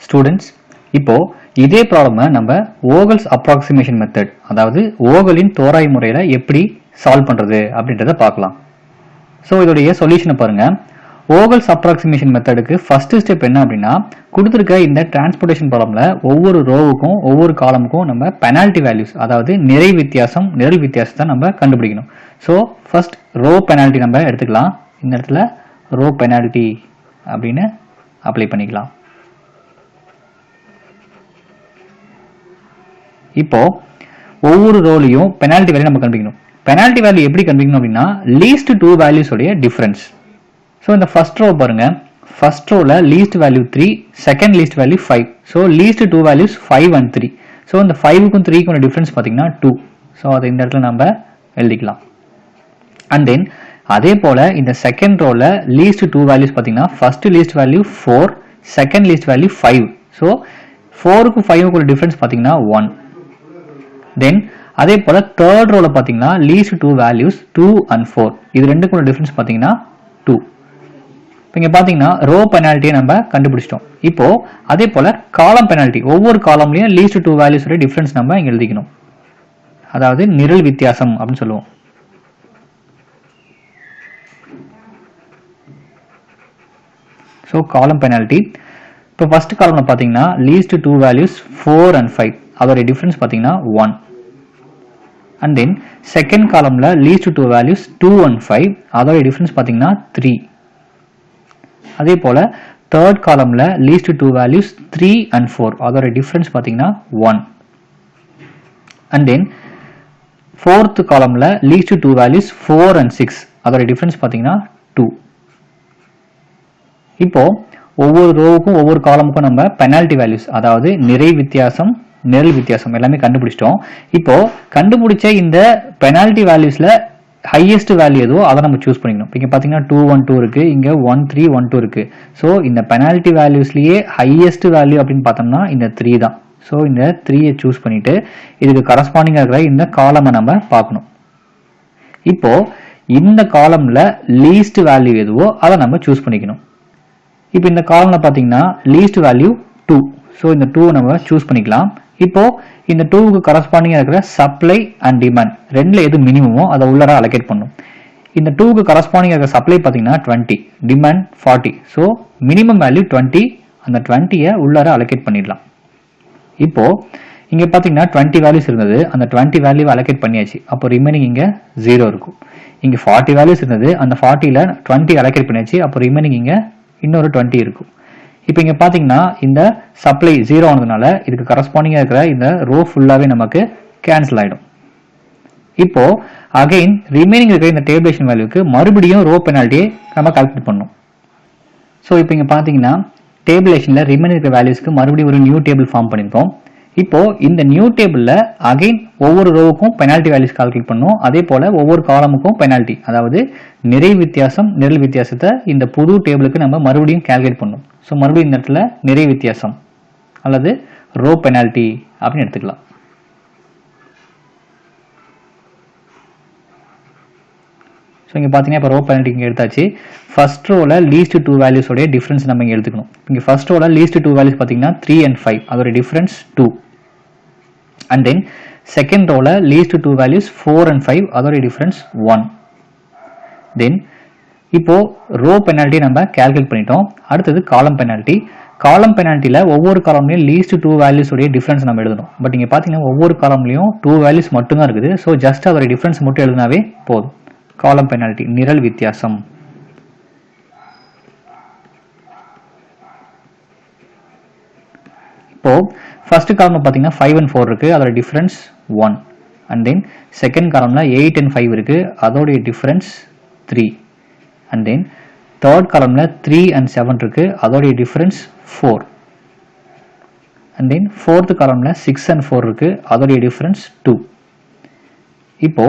Students, இப்போ இதே ப்ராப்ளமை நம்ம ஓகல்ஸ் அப்ராக்சிமேஷன் மெத்தட், அதாவது ஓகலின் தோராய முறையில் எப்படி சால்வ் பண்ணுறது அப்படின்றத பார்க்கலாம். ஸோ இதோடைய சொல்யூஷனை பாருங்க. ஓகல்ஸ் அப்ராக்சிமேஷன் மெத்தடுக்கு ஃபர்ஸ்ட் ஸ்டெப் என்ன அப்படின்னா, கொடுத்துருக்க இந்த டிரான்ஸ்போர்டேஷன் ப்ராப்ளம்ல ஒவ்வொரு ரோவுக்கும் ஒவ்வொரு காலமுக்கும் நம்ம பெனால்டி வேல்யூஸ், அதாவது நிறை வித்தியாசம், நிரல் வித்தியாசத்தை நம்ம கண்டுபிடிக்கணும். ஸோ ஃபர்ஸ்ட் ரோ பெனால்டி நம்ம எடுத்துக்கலாம். இந்த இடத்துல ரோ பெனால்டி அப்படின்னு அப்ளை பண்ணிக்கலாம். இப்போ ஒவ்வொரு ரோலையும் பெனால்டி வேல்யூ நம்ம கண்டுபிடிக்கணும். பெனால்டி வேல்யூ எப்படி கண்டுபிடிக்கணும் அப்படின்னா, லீஸ்ட் டூ வேல்யூஸ் உடைய டிஃபரன்ஸ். ஸோ இந்த ஃபர்ஸ்ட் ரோ பாருங்க, ஃபர்ஸ்ட் ரோல least value 3, second least value 5. So least two values 5 and 3. So இந்த 5க்கும் 3க்கும் டிஃபரன்ஸ் பார்த்தீங்கன்னா 2. ஸோ அதை இந்த இடத்துல நம்ம எழுதிக்கலாம். அண்ட் தென் அதே போல இந்த செகண்ட் ரோல லீஸ்ட் டூ வேல்யூஸ் பார்த்தீங்கன்னா, first least value 4, second least value 5. So 4க்கும் 5க்கும் டிஃபரன்ஸ் பார்த்தீங்கன்னா 1. தென் அதே போல தேர்ட் ரோல பாத்தீங்கன்னா லீஸ்ட் டூ வேல்யூஸ் 2 and 4. இது ரெண்டுக்கும் டிஃபரன்ஸ் பாத்தீங்கன்னா 2. இங்க பாத்தீங்கன்னா ரோ பெனால்ட்டியை நம்ம கண்டுபிடிச்சிட்டோம். இப்போ அதே போல காலம் பெனால்ட்டி, ஒவ்வொரு காலம்லயும் லீஸ்ட் டூ வேல்யூஸ் டிஃபரன்ஸ் நம்ம இங்க எழுதிக்கணும். அதாவது நிரல் வித்தியாசம் அப்படின்னு சொல்லுவோம். ஸோ காலம் பெனால்ட்டி, இப்போ ஃபர்ஸ்ட் காலம்ல பாத்தீங்கன்னா லீஸ்ட் டூ வேல்யூஸ் 4 and 5, அதோட டிஃபரன்ஸ் பாத்தீங்கன்னா 1. And then second columnல least two values 2 and 5, அதோட difference பாத்தீங்கன்னா 3. அதே போல third columnல least two values 3 and 4, அதோட difference பாத்தீங்கன்னா 1. And then fourth columnல least two values 4 and 6, அதோட difference பாத்தீங்கன்னா 2. இப்போ ஒவ்வொரு ரோவுக்கும் ஒவ்வொரு காலமுக்கும் நம்ம பெனால்டி வேல்யூஸ், அதாவது நிறை வித்தியாசம், நிரல் வித்தியாசம் எல்லாமே கண்டுபிடிச்சிட்டோம். இப்போ கண்டுபிடிச்ச இந்த பெனால்டி வேல்யூஸ்ல ஹையஸ்ட் வேல்யூ எதுவோ அதை நம்ம சூஸ் பண்ணிக்கணும். இங்க பாத்தீங்கன்னா 212 இருக்கு, இங்க 1312 இருக்கு. ஸோ இந்த பெனால்டி வேல்யூஸ்லயே ஹையஸ்ட் வேல்யூ அப்படின்னு பார்த்தோம்னா இந்த 3 தான். ஸோ இந்த 3யை சூஸ் பண்ணிட்டு இதுக்கு கரஸ்பாண்டிங்கா இருக்கிற இந்த காலமை நம்ம பார்க்கணும். இப்போ இந்த காலம்ல லீஸ்ட் வேல்யூ எதுவோ அதை நம்ம சூஸ் பண்ணிக்கணும். இப்போ இந்த காலம்ல பாத்தீங்கன்னா லீஸ்ட் வேல்யூ 2. ஸோ இந்த 2 நம்ம சூஸ் பண்ணிக்கலாம். இப்போ இந்த 2க்கு கரஸ்பாண்டிங்கா இருக்கிற சப்ளை அண்ட் டிமாண்ட் ரெண்டுல எது மினிமமோ அதை உள்ளார அலோகேட் பண்ணும். இந்த 2க்கு கரஸ்பாண்டிங்கா இருக்கிற சப்ளை பாத்தீங்கன்னா 20, டிமாண்ட் 40. ஸோ மினிமம் வேல்யூ 20, அந்த 20யை உள்ளார அலோகேட் பண்ணிடலாம். இப்போ இங்க பாத்தீங்கன்னா 20 வேல்யூஸ் இருந்தது, அந்த 20 வேல்யூ அலோகேட் பண்ணியாச்சு. அப்போ ரிமைனிங் இங்க 0 இருக்கும். இங்க 40 வேல்யூஸ் இருந்தது, அந்த 40ல 20 அலோகேட் பண்ணியாச்சு. அப்போ ரிமைனிங் இங்க இன்னொரு 20 இருக்கும். இப்போ இங்க பாத்தீங்கன்னா இந்த சப்ளை 0 ஆனதுனால இதுக்கு கரஸ்பாண்டிங்கா இருக்கிற இந்த ரோ ஃபுல்லாவே நமக்கு கேன்சல் ஆயிடும். இப்போ அகைன் ரிமைனிங் இருக்கிற இந்த டேபிளேஷன் வேல்யூக்கு மறுபடியும் ரோ பெனால்ட்டியை நம்ம கால்குலேட் பண்ணணும். ஸோ இப்போ இங்க பாத்தீங்கன்னா டேபிளேஷன்ல ரிமைனிங் இருக்கிற வேல்யூஸ்க்கு மறுபடியும் ஒரு நியூ டேபிள் ஃபார்ம் பண்ணிருக்கோம். இப்போ இந்த நியூ டேபிள்ல அகைன் ஒவ்வொரு ரோவுக்கும் பெனால்ட்டி வேல்யூஸ் கால்குலேட் பண்ணணும். அதே போல ஒவ்வொரு காலமுக்கும் பெனால்ட்டி, அதாவது நிறை வித்தியாசம், நிரல் வித்தியாசத்தை இந்த புது டேபிளுக்கு நம்ம மறுபடியும் கால்குலேட் பண்ணணும். ஸோ மறுபடியும் இந்த இடத்துல நிறை வித்தியாசம் அல்லது ரோ பெனால்ட்டி அப்படின்னு எடுத்துக்கலாம். ஸோ இங்கே பார்த்தீங்கன்னா இப்போ ரோ பெனால்ட்டி இங்கே எடுத்தாச்சு. ஃபர்ஸ்ட் ரோல லீஸ்ட் டூ வேல்யூஸ் உடைய டிஃபரன்ஸ் நம்ம இங்கே எடுத்துக்கணும். இங்கே ஃபர்ஸ்ட் ரோல லீஸ்ட் டூ வேல்யூஸ் பார்த்தீங்கன்னா 3 and 5, அதோட டிஃபரன்ஸ் 2. அண்ட் தென் செகண்ட் ரோல லீஸ்ட் டூ வேல்யூஸ் 4 and 5, அதோட டிஃபரன்ஸ் 1. தென் இப்போ ரோ பெனால்ட்டி நம்ம கால்குலேட் பண்ணிட்டோம். அடுத்தது காலம் பெனால்ட்டி. காலம் பெனால்ட்டில ஒவ்வொரு காலம்லயும் லீஸ்ட் டூ வேல்யூஸ் உடைய டிஃபரன்ஸ் நம்ம எழுதணும். பட் இங்க பாத்தீங்கன்னா ஒவ்வொரு காலம்லயும் 2 வேல்யூஸ் மட்டும் தான் இருக்குது. ஸோ ஜஸ்ட் அதோட டிஃபரன்ஸ் மட்டும் எழுதினாவே போதும். காலம் பெனால்ட்டி, நிரல் வித்தியாசம். இப்போ ஃபர்ஸ்ட் காலம்ல பாத்தீங்கன்னா 5 and 4 இருக்கு, அதோட டிஃபரன்ஸ் 1. அண்ட் தென் செகண்ட் காலம்ல 8 and 5 இருக்கு, அதோட டிஃபரன்ஸ் 3. அண்ட் தென் தேர்ட் காலம்ல 3 and 7 இருக்கு, அதோட டிஃபரன்ஸ் 4. அண்ட் தென் ஃபோர்த் காலம்ல 6 and 4 இருக்கு, அதோட டிஃபரன்ஸ் 2. இப்போ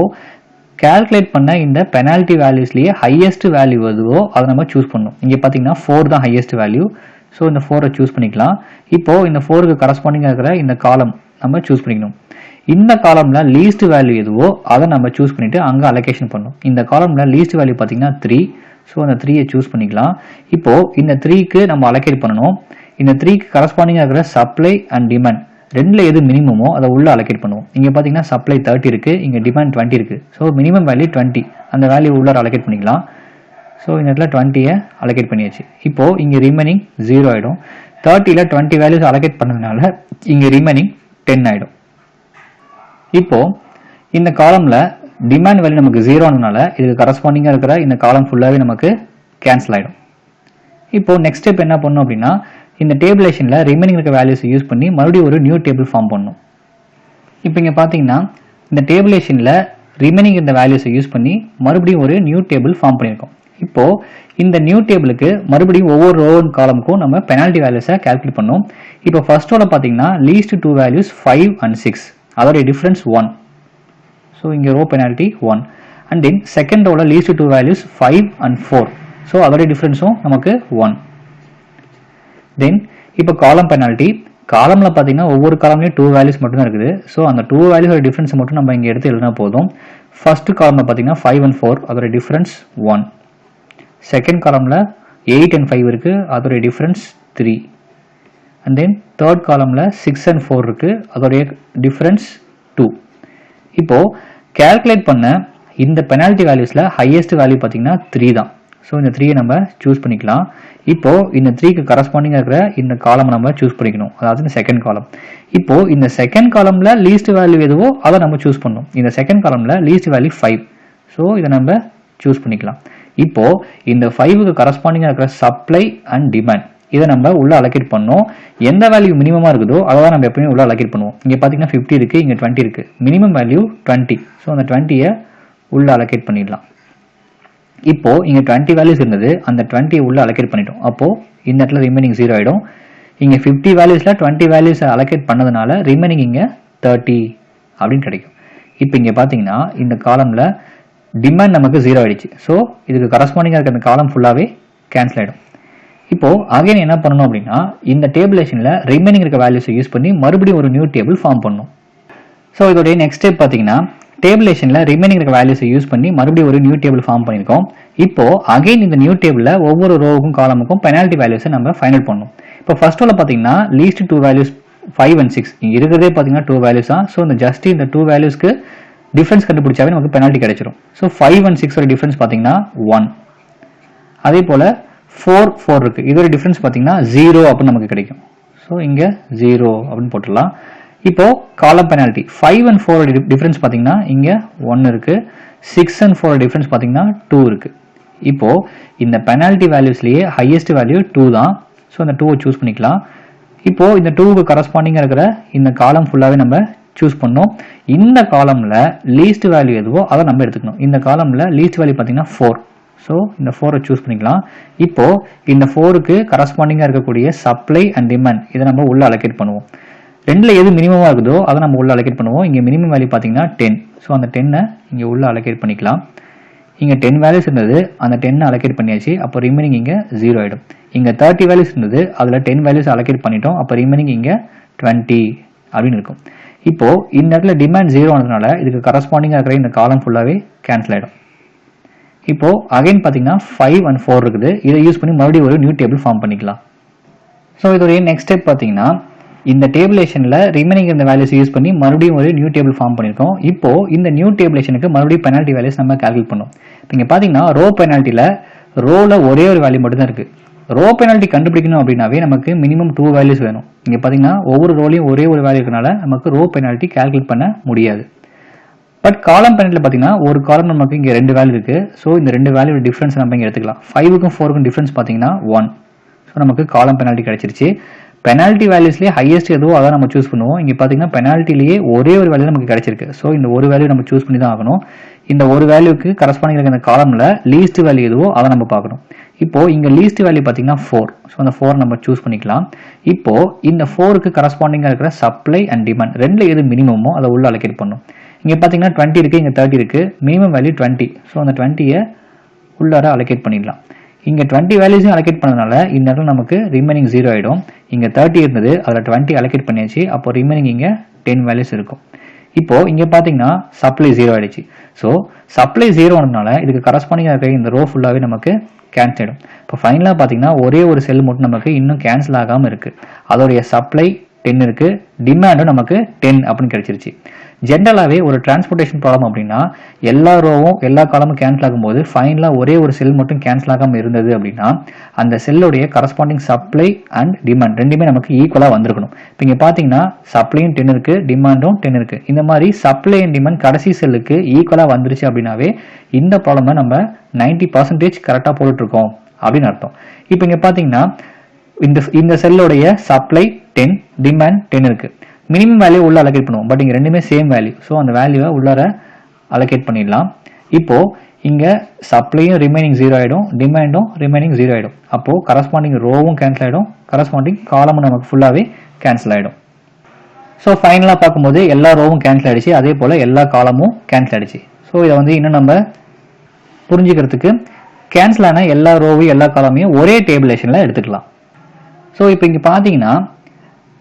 கால்குலேட் பண்ண இந்த பெனால்ட்டி வேல்யூஸ்லயே ஹையஸ்ட் வேல்யூ எதுவோ அதை நம்ம சூஸ் பண்ணணும். இங்க பாத்தீங்கன்னா 4 தான் ஹையஸ்ட் வேல்யூ. ஸோ இந்த 4ரை சூஸ் பண்ணிக்கலாம். இப்போ இந்த 4க்கு கரஸ்பாண்டிங்கா இருக்கிற இந்த காலம் நம்ம சூஸ் பண்ணிக்கணும். இந்த காலம்ல லீஸ்ட் வேல்யூ எதுவோ அதை நம்ம சூஸ் பண்ணிட்டு அங்க அலோகேஷன் பண்ணணும். இந்த காலம்ல லீஸ்ட் வேல்யூ பாத்தீங்கன்னா 3. ஸோ அந்த 3யை சூஸ் பண்ணிக்கலாம். இப்போ இந்த 3க்கு நம்ம அலோகேட் பண்ணணும். இந்த 3க்கு கரஸ்பாண்டிங்காக இருக்கிற சப்ளை அண்ட் டிமாண்ட் ரெண்டில் எது மினிமமோ அதை உள்ள அலோகேட் பண்ணுவோம். இங்கே பார்த்தீங்கன்னா சப்ளை 30 இருக்குது, இங்கே டிமாண்ட் 20 இருக்குது. ஸோ மினிமம் வேல்யூ 20, அந்த வேல்யூ உள்ளார அலோகேட் பண்ணிக்கலாம். ஸோ இந்த இடத்துல 20யை அலோகேட் பண்ணியாச்சு. இப்போது இங்கே ரிமைனிங் 0 ஆகிடும். 30ல் 20 வேல்யூஸ் அலோகேட் பண்ணதுனால இங்கே ரிமைனிங் 10 ஆகிடும். இப்போது இந்த காலமில் டிமாண்ட் வேல்யூ நமக்கு 0 ஆனதுனால இதுக்கு கரஸ்பாண்டிங்காக இருக்கிற இந்த காலம் ஃபுல்லாகவே நமக்கு கேன்சல் ஆகிடும். இப்போது நெக்ஸ்ட் ஸ்டெப் என்ன பண்ணணும் அப்படின்னா, இந்த டேபிளேஷனில் ரிமைனிங் இருக்க வேல்யூஸை யூஸ் பண்ணி மறுபடியும் ஒரு நியூ டேபிள் ஃபார்ம் பண்ணணும். இப்போ இங்கே பார்த்தீங்கன்னா இந்த டேபிளேஷனில் ரிமைனிங் இந்த வேல்யூஸை யூஸ் பண்ணி மறுபடியும் ஒரு நியூ டேபிள் ஃபார்ம் பண்ணியிருக்கோம். இப்போது இந்த நியூ டேபிளுக்கு மறுபடியும் ஒவ்வொரு ரோ அண்ட் காலமுக்கும் நம்ம பெனால்ட்டி வேல்யூஸை கால்குலேட் பண்ணோம். இப்போ ஃபர்ஸ்ட் ரோவில் பார்த்தீங்கன்னா லீஸ்ட் 2 வேல்யூஸ் 5 and 6, அதோடைய டிஃப்ரென்ஸ் 1. ஸோ இங்கே row penalty 1. And then second ரோவில் லீஸ்ட் 2 வேல்யூஸ் 5 and 4, ஸோ அதோடைய டிஃப்ரென்ஸும் நமக்கு 1. தென் இப்போ காலம் பெனால்ட்டி, காலமில் பார்த்தீங்கன்னா ஒவ்வொரு காலம்லேயும் 2 வேல்யூஸ் மட்டும் தான் இருக்குது. ஸோ அந்த 2 வேல்யூஸோட டிஃப்ரென்ஸ் மட்டும் நம்ம இங்கே எடுத்து எழுதினா போதும். ஃபர்ஸ்ட் காலமில் பார்த்தீங்கன்னா 5 and 4, அதோட டிஃப்ரென்ஸ் 1. செகண்ட் காலமில் 8 and 5 இருக்குது, அதோடைய டிஃப்ரென்ஸ் 3. அண்ட் தென் தேர்ட் காலமில் 6 and 4 இருக்குது, அதோடைய டிஃப்ரென்ஸ் 2. இப்போது கேல்குலேட் பண்ண இந்த பெனால்ட்டி வேல்யூஸில் ஹையஸ்ட் வேல்யூ பார்த்தீங்கன்னா 3 தான். ஸோ இந்த 3யை நம்ம சூஸ் பண்ணிக்கலாம். இப்போது இந்த 3க்கு கரஸ்பாண்டிங்காக இருக்கிற இந்த காலம் நம்ம சூஸ் பண்ணிக்கணும், அதாவது இந்த செகண்ட் காலம். இப்போது இந்த செகண்ட் காலமில் லீஸ்ட் வேல்யூ எதுவோ அதை நம்ம சூஸ் பண்ணணும். இந்த செகண்ட் காலமில் லீஸ்ட் வேல்யூ 5, ஸோ இதை நம்ம சூஸ் பண்ணிக்கலாம். இப்போது இந்த 5க்கு கரஸ்பாண்டிங்காக இருக்கிற சப்ளை அண்ட் டிமாண்ட் இதை நம்ம உள்ள அலோகேட் பண்ணோம். எந்த வேல்யூ மினிமமாக இருக்குதோ அதை தான் நம்ம எப்பவுமே உள்ள அலோகேட் பண்ணுவோம். இங்கே பார்த்தீங்கன்னா 50 இருக்குது, இங்கே 20 இருக்குது, மினிமம் வேல்யூ 20. ஸோ அந்த 20யை உள்ள அலோகேட் பண்ணிடலாம். இப்போது இங்கே 20 வேல்யூஸ் இருந்தது, அந்த 20 உள்ள அலோகேட் பண்ணிட்டோம். அப்போது இந்த இடத்துல ரிமைனிங் 0 ஆகிடும். இங்கே 50 வேல்யூஸில் 20 வேல்யூஸை அலோகேட் பண்ணதுனால ரிமைனிங் இங்கே 30 அப்படின்னு கிடைக்கும். இப்போ இங்கே பார்த்தீங்கன்னா இந்த காலமில் டிமாண்ட் நமக்கு 0 ஆகிடுச்சு. ஸோ இதுக்கு கரஸ்பாண்டிங்காக இருக்க அந்த காலம் ஃபுல்லாகவே கேன்சல் ஆகிடும். இப்போது அகைன் என்ன பண்ணணும் அப்படின்னா, இந்த டேபிளேஷனில் ரிமைனிங் இருக்க வேல்யூஸை யூஸ் பண்ணி மறுபடியும் ஒரு நியூ டேபிள் ஃபார்ம் பண்ணணும். ஸோ இதோடைய நெக்ஸ்ட் ஸ்டெப் பார்த்தீங்கன்னா, டேபிளேஷனில் ரிமைனிங் இருக்க வேல்யூஸை யூஸ் பண்ணி மறுபடியும் ஒரு நியூ டேபிள் ஃபார்ம் பண்ணியிருக்கோம். இப்போது அகைன் இந்த நியூ டேபிளில் ஒவ்வொரு ரோவுக்கும் காலமுக்கும் பெனால்ட்டி வேல்யூஸை நம்ம ஃபைனல் பண்ணணும். இப்போ ஃபர்ஸ்ட் ரோவில் பார்த்தீங்கன்னா லீஸ்ட் 2 வேல்யூஸ் 5 and 6, இங்கே இருக்கிறதே பார்த்தீங்கன்னா 2 வேல்யூஸ் தான். ஸோ இந்த ஜஸ்ட் இந்த 2 வேல்யூஸ்க்கு டிஃப்ரென்ஸ் கண்டுபிடிச்சாவே நமக்கு பெனால்ட்டி கிடைச்சிடும். ஸோ 5 and 6 டிஃப்ரென்ஸ் பார்த்தீங்கன்னா 1. அதே போல் 4 இருக்குது, இதோட டிஃப்ரென்ஸ் பார்த்தீங்கன்னா 0 அப்படின்னு நமக்கு கிடைக்கும். ஸோ இங்கே 0 அப்படின்னு போட்டுடலாம். இப்போது காலம் பெனால்ட்டி 5 and 4 டிஃப்ரென்ஸ் பார்த்தீங்கன்னா இங்கே 1 இருக்குது, 6 and 4 டிஃப்ரென்ஸ் பார்த்தீங்கன்னா 2 இருக்குது. இப்போது இந்த பெனால்ட்டி வேல்யூஸ்லேயே ஹையஸ்ட் வேல்யூ 2 தான். ஸோ அந்த 2வை சூஸ் பண்ணிக்கலாம். இப்போது இந்த 2க்கு கரஸ்பாண்டிங்காக இருக்கிற இந்த காலம் ஃபுல்லாகவே நம்ம சூஸ் பண்ணோம். இந்த காலமில் லீஸ்ட் வேல்யூ எதுவோ அதை நம்ம எடுத்துக்கணும். இந்த காலமில் லீஸ்ட் வேல்யூ பார்த்தீங்கன்னா 4. ஸோ இந்த 4வை சூஸ் பண்ணிக்கலாம். இப்போது இந்த 4க்கு கரஸ்பாண்டிங்காக இருக்கக்கூடிய சப்ளை அண்ட் டிமாண்ட் இதை நம்ம உள்ள அலோகேட் பண்ணுவோம். ரெண்டில் எது மினிமமாக இருக்குதோ அதை நம்ம உள்ள அலோகேட் பண்ணுவோம். இங்கே மினிமம் வேல்யூ பார்த்தீங்கன்னா 10. ஸோ அந்த 10ஐ இங்கே உள்ள அலோகேட் பண்ணிக்கலாம். இங்கே 10 வேல்யூஸ் இருந்தது, அந்த 10 அலோகேட் பண்ணியாச்சு. அப்போ ரிமைனிங் இங்கே 0 ஆகிடும். இங்கே 30 வேல்யூஸ் இருந்தது, அதில் 10 வேல்யூஸ் அலோகேட் பண்ணிட்டோம். அப்போ ரிமைனிங் இங்கே 20 அப்படின்னு இருக்கும். இப்போது இந்த இடத்துல டிமாண்ட் 0 ஆனதுனால இதுக்கு கரஸ்பாண்டிங்காக இருக்கிற இந்த காலம் ஃபுல்லாகவே கேன்சல் ஆகிடும். இப்போது அகைன் பார்த்தீங்கன்னா 5 and 4 இருக்குது, இதை யூஸ் பண்ணி மறுபடியும் ஒரு நியூ டேபிள் ஃபார்ம் பண்ணிக்கலாம். ஸோ இதோடைய நெக்ஸ்ட் ஸ்டெப் பார்த்தீங்கன்னா, இந்த டேபிளேஷனில் ரிமைனிங் இந்த வேல்யூஸ் யூஸ் பண்ணி மறுபடியும் ஒரு நியூ டேபிள் ஃபார்ம் பண்ணியிருக்கோம். இப்போது இந்த நியூ டேபிளேஷனுக்கு மறுபடியும் பெனால்ட்டி வேல்யூஸ் நம்ம கால்குலேட் பண்ணோம். இப்போ இங்கே பார்த்தீங்கன்னா ரோ பெனால்ட்டியில் ரோவில் ஒரே ஒரு வேல்யூ மட்டும் தான் இருக்குது. ரோ பெனால்ட்டி கண்டுபிடிக்கணும் அப்படின்னாவே நமக்கு மினிமம் 2 வேல்யூஸ் வேணும். இங்கே பார்த்தீங்கன்னா ஒவ்வொரு ரோலையும் ஒரே ஒரு வேல்யூ இருக்கனால நமக்கு ரோ பெனால்ட்டி கால்குலேட் பண்ண முடியாது. பட் காலம் பெனால்ட்டியில் பார்த்தீங்கன்னா ஒரு காலம் நமக்கு இங்கே 2 வேல்யூ இருக்குது. ஸோ இந்த 2 வேல்யூ டிஃப்ரென்ஸ் நம்ம இங்கே எடுத்துக்கலாம். 5க்கும் 4க்கும் டிஃப்ரென்ஸ் பார்த்தீங்கன்னா 1. ஸோ நமக்கு காலம் பெனால்ட்டி கிடைச்சிருச்சு. பெனால்ட்டி வேல்யூஸ்லேயே ஹையஸ்ட் எதுவோ அதை நம்ம சூஸ் பண்ணுவோம். இங்கே பார்த்தீங்கன்னா பெனால்ட்டிலேயே ஒரே ஒரு வேல்யூ நமக்கு கிடைச்சிருக்கு. ஸோ இந்த ஒரு வேல்யூ நம்ம சூஸ் பண்ணி தான் ஆகணும். இந்த ஒரு வேல்யூக்கு கரஸ்பாண்டிங் இருக்கிற இந்த காலமில் லீஸ்ட் வேல்யூ எதுவோ அதை நம்ம பார்க்கணும். இப்போது இங்கே லீஸ்ட் வேல்யூ பார்த்தீங்கன்னா 4. ஸோ அந்த 4 நம்ம சூஸ் பண்ணிக்கலாம். இப்போது இந்த 4க்கு கரஸ்பாண்டிங்காக இருக்கிற சப்ளை அண்ட் டிமாண்ட் ரெண்டில் எது மினிமமோ அதை உள்ள அலோகேட் பண்ணும். இங்கே பார்த்தீங்கன்னா 20 இருக்குது, இங்கே 30 இருக்குது, மினிமம் வேல்யூ 20. ஸோ அந்த 20யை உள்ளார அலோகேட் பண்ணிடலாம். இங்கே 20 வேல்யூஸையும் அலோகேட் பண்ணதுனால இந்த இடத்துல நமக்கு ரிமைனிங் 0 ஆகிடும். இங்கே 30 இருந்தது, அதில் 20 அலோகேட் பண்ணியாச்சு. அப்போ ரிமைனிங் இங்கே 10 வேல்யூஸ் இருக்கும். இப்போது இங்கே பார்த்தீங்கன்னா சப்ளை 0 ஆகிடுச்சு. ஸோ சப்ளை 0 ஆனதுனால இதுக்கு கரஸ்பாண்டிங்காக இருக்கிற இந்த ரோ ஃபுல்லாகவே நமக்கு கேன்சல் ஆகிடும். இப்போ ஃபைனலாக பார்த்தீங்கன்னா ஒரே ஒரு செல் மட்டும் நமக்கு இன்னும் கேன்சல் ஆகாமல் இருக்குது. அதோடைய சப்ளை 10 இருக்குது, டிமாண்டும் நமக்கு 10 அப்படின்னு கிடைச்சிருச்சு. ஜென்ரலாகவே ஒரு டிரான்ஸ்போர்ட்டேஷன் ப்ராப்ளம் அப்படின்னா எல்லா ரோவும் எல்லா காலமும் கேன்சல் ஆகும்போது ஃபைனலாக ஒரே ஒரு செல் மட்டும் கேன்சல் ஆகாமல் இருந்தது அப்படின்னா அந்த செல்லுடைய கரஸ்பாண்டிங் சப்ளை அண்ட் டிமாண்ட் ரெண்டுமே நமக்கு ஈக்குவலாக வந்திருக்கணும். இப்போ இங்கே பார்த்தீங்கன்னா சப்ளையும் 10 இருக்குது, டிமாண்டும் 10 இருக்குது. இந்த மாதிரி சப்ளை அண்ட் டிமாண்ட் கடைசி செல்லுக்கு ஈக்குவலாக வந்துருச்சு அப்படின்னாவே இந்த ப்ராப்ளமை நம்ம 90% கரெக்டாக போட்டுட்ருக்கோம் அப்படின்னு அர்த்தம். இப்போ இங்கே பார்த்தீங்கன்னா இந்த செல்லுடைய சப்ளை 10, டிமாண்ட் 10 இருக்குது. மினிமம் வேல்யூ உள்ள அலோகேட் பண்ணுவோம். பட் இங்கே ரெண்டுமே சேம் வேல்யூ. ஸோ அந்த வேல்யூவை உள்ளார அலோகேட் பண்ணிடலாம். இப்போ இங்கே சப்ளையும் ரிமைனிங் 0 ஆகிடும், டிமாண்டும் ரிமைனிங் 0 ஆகிடும். அப்போது கரஸ்பாண்டிங் ரோவும் கேன்சல் ஆகிடும், கரஸ்பாண்டிங் காலமும் நமக்கு ஃபுல்லாகவே கேன்சல் ஆகிடும். ஸோ ஃபைனலாக பார்க்கும்போது எல்லா ரோவும் கேன்சல் ஆகிடுச்சு, அதே போல் எல்லா காலமும் கேன்சல் ஆகிடுச்சு. ஸோ இதை வந்து இன்னும் நம்ம புரிஞ்சுக்கிறதுக்கு கேன்சல் ஆன எல்லா ரோவையும் எல்லா காலமையும் ஒரே டேபிளேஷனில் எடுத்துக்கலாம். ஸோ இப்போ இங்கே பார்த்தீங்கன்னா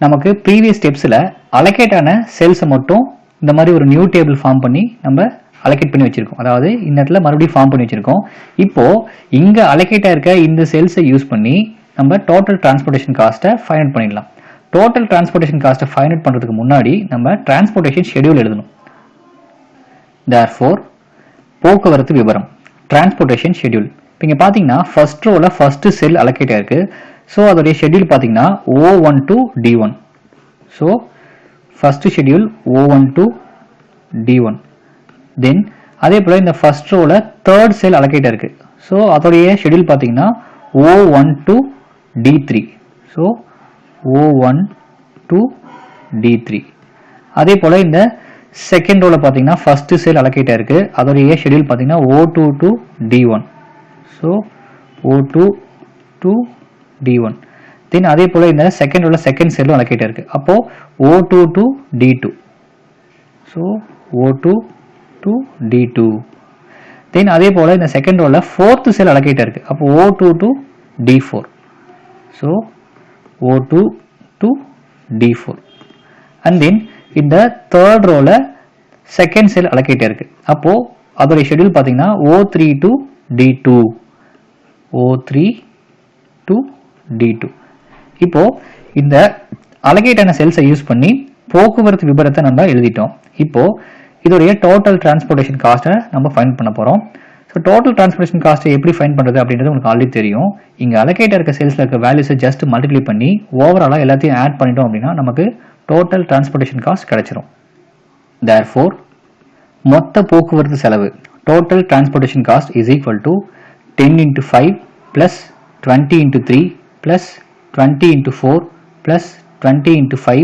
நமக்கு ப்ரீவியஸ் ஸ்டெப்ஸில் அலோகேட் ஆன செல்ஸை மட்டும் இந்த மாதிரி ஒரு நியூ டேபிள் ஃபார்ம் பண்ணி நம்ம அலோகேட் பண்ணி வச்சிருக்கோம். அதாவது இந்த இடத்துல மறுபடியும் ஃபார்ம் பண்ணி வச்சிருக்கோம். இப்போ இங்கே அலோகேட்டாக இருக்க இந்த செல்ஸை யூஸ் பண்ணி நம்ம டோட்டல் டிரான்ஸ்போர்ட்டேஷன் காஸ்ட்டை ஃபைண்ட் அவுட் பண்ணிடலாம். டோட்டல் டிரான்ஸ்போர்ட்டேஷன் காஸ்ட்டை ஃபைண்ட் அவுட் பண்ணுறதுக்கு முன்னாடி நம்ம டிரான்ஸ்போர்ட்டேஷன் ஷெடியூல் எழுதணும். தேர்ஃபோர் போக்குவரத்து விவரம் டிரான்ஸ்போர்ட்டேஷன் ஷெடியூல். இப்போ இங்கே பார்த்தீங்கன்னா ஃபர்ஸ்ட் ரோவில் ஃபர்ஸ்ட் செல் அலோகேட் ஆயிருக்கு. ஸோ அதோடைய ஷெடியூல் பார்த்தீங்கன்னா O1 to D1. So first schedule O1 to D1. தென் அதே போல் இந்த ஃபர்ஸ்ட் ரோவில் தேர்ட் செல் அலோகேட் இருக்கு. ஸோ அதோடைய ஷெடியூல் பார்த்தீங்கன்னா O1 to D3. So O1 to D3. அதே போல் இந்த செகண்ட் ரோவில் பார்த்தீங்கன்னா ஃபர்ஸ்ட் செல் அலோகேட் இருக்கு. அதோடைய ஷெடியூல் பார்த்தீங்கன்னா O2 to D1. So O2 to D1. தென் அதே போல் இந்த செகண்ட் ரோவில் செகண்ட் செல்லும் அலோகேட் இருக்கு. அப்போது O2 to D2. So O2 to D2. தென் அதே போல் இந்த செகண்ட் ரோவில் ஃபோர்த் செல் அலோகேட் இருக்கு. அப்போ O2 to D4. So O2 to D4. And then இந்த தேர்ட் ரோவில் செகண்ட் செல் அலோகேட் இருக்கு. அப்போது அதோடைய ஷெடியூல் பார்த்தீங்கன்னா O3 to D2. O3 to D2. இப்போ இந்த அலோகேட் ஆன செல்ஸை யூஸ் பண்ணி போக்குவரத்து விபரத்தை நம்ம எழுதிட்டோம். இப்போ இதோடைய டோட்டல் டிரான்ஸ்போர்ட்டேஷன் காஸ்ட்டை நம்ம ஃபைண்ட் பண்ண போகிறோம். ஸோ டோட்டல் டிரான்ஸ்போர்ட்டேஷன் காஸ்ட்டை எப்படி ஃபைண்ட் பண்ணுறது அப்படின்றது உங்களுக்கு ஆல்ரெடி தெரியும். இங்கே அலோகேட் இருக்க செல்ஸில் இருக்க வேல்யூஸை ஜஸ்ட் மல்டிப்ளை பண்ணி ஓவராலாக எல்லாத்தையும் ஆட் பண்ணிட்டோம் அப்படின்னா நமக்கு டோட்டல் டிரான்ஸ்போர்ட்டேஷன் காஸ்ட் கிடைச்சிரும். தேர்ஃபோர் மொத்த போக்குவரத்து செலவு total transportation cost is equal to 10 into 5 plus 20 into 3 plus 20 into 4 plus 20 into 5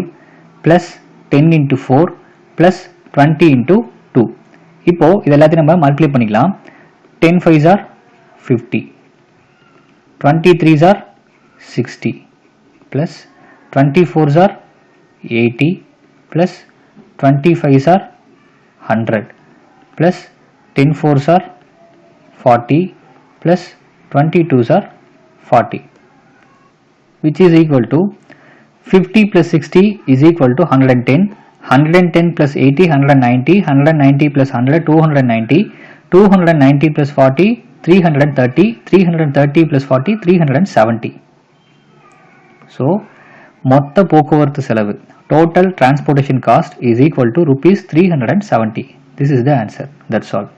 plus 10 into 4 plus 20 into 2. இப்போ இது எல்லாத்தையும் நம்ம மல்டிப்ளை பண்ணிக்கலாம். 10 5s are 50, 20 3s are 60 plus 24s are 80 plus 25s are 100 plus 10 4s are 40 plus 22s are 40, which is equal to 50 plus 60 is equal to 110, 110 plus 80 190, 190 plus 100 290, 290 plus 40 330, 330 plus 40 370. So மொத்த போக்குவரத்து செலவு total transportation cost is equal to rupees 370. This is the answer. That's all.